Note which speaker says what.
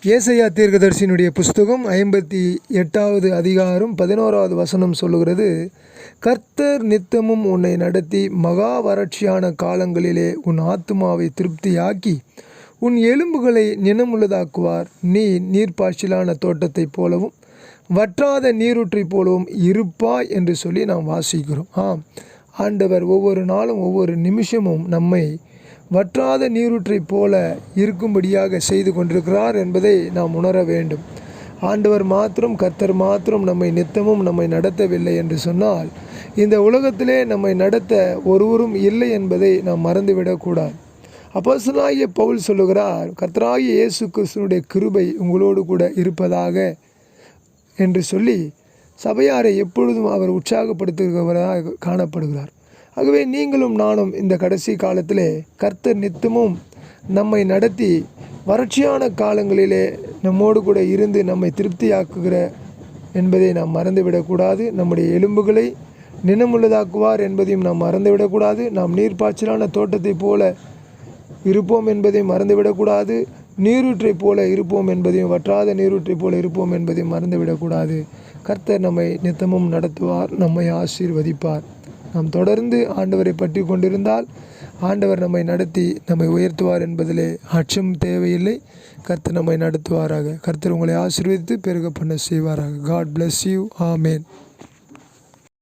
Speaker 1: ஏசாயா தீர்க்கதரிசியினுடைய புஸ்தகம் 58வது அதிகாரம் 11வது வசனம் சொல்லுகிறது, கர்த்தர் நித்தமும் உன்னை நடத்தி மகா வறட்சியான காலங்களிலே உன் ஆத்துமாவை திருப்தியாக்கி உன் எலும்புகளை நினமுள்ளதாக்குவார். நீ நீர்ப்பாய்ச்சலான தோட்டத்தைப் போலவும் வற்றாத நீரூற்றை போலவும் இருப்பாய் என்று சொல்லி நாம் வாசிக்கிறோம். ஆண்டவர் ஒவ்வொரு நாளும் ஒவ்வொரு நிமிஷமும் நம்மை வற்றாத நீரூற்றை போல இருக்கும்படியாக செய்து கொண்டிருக்கிறார் என்பதை நாம் உணர வேண்டும். ஆண்டவர் மாத்திரம், கர்த்தர் மாத்திரம் நம்மை நடத்தவில்லை என்று சொன்னால் இந்த உலகத்திலே நம்மை நடத்த ஒருவரும் இல்லை என்பதை நாம் மறந்துவிடக்கூடாது. அப்போஸ்தலனாகிய பவுல் சொல்லுகிறார், கர்த்தராகிய இயேசு கிறிஸ்துவினுடைய கிருபை உங்களோடு கூட இருப்பதாக என்று சொல்லி சபையாரை எப்பொழுதும் அவர் உற்சாகப்படுத்துகிறவராக காணப்படுகிறார். ஆகவே நீங்களும் நானும் இந்த கடைசி காலத்திலே கர்த்தர் நித்தமும் நம்மை நடத்தி வறட்சியான காலங்களிலே நம்மோடு கூட இருந்து நம்மை திருப்தியாக்குகிற என்பதை நாம் மறந்துவிடக்கூடாது. நம்முடைய எலும்புகளை நினமுள்ளதாக்குவார் என்பதையும் நாம் மறந்துவிடக்கூடாது. நாம் நீர்ப்பாய்ச்சலான தோட்டத்தைப் போல இருப்போம் என்பதையும் மறந்துவிடக்கூடாது. நீரூற்றை போல இருப்போம் என்பதையும், வற்றாத நீரூற்றை போல இருப்போம் என்பதையும் மறந்துவிடக்கூடாது. கர்த்தர் நம்மை நித்தமும் நடத்துவார், நம்மை ஆசீர்வதிப்பார். நாம் தொடர்ந்து ஆண்டவரை பற்றி கொண்டிருந்தால் ஆண்டவர் நம்மை நடத்தி நம்மை உயர்த்துவார் என்பதிலே அச்சம் தேவையில்லை. கர்த்தர் நம்மை நடத்துவாராக. கர்த்தர் உங்களை ஆசீர்வதித்து பெருக பண்ண செய்வாராக. God bless you. ஆமேன்.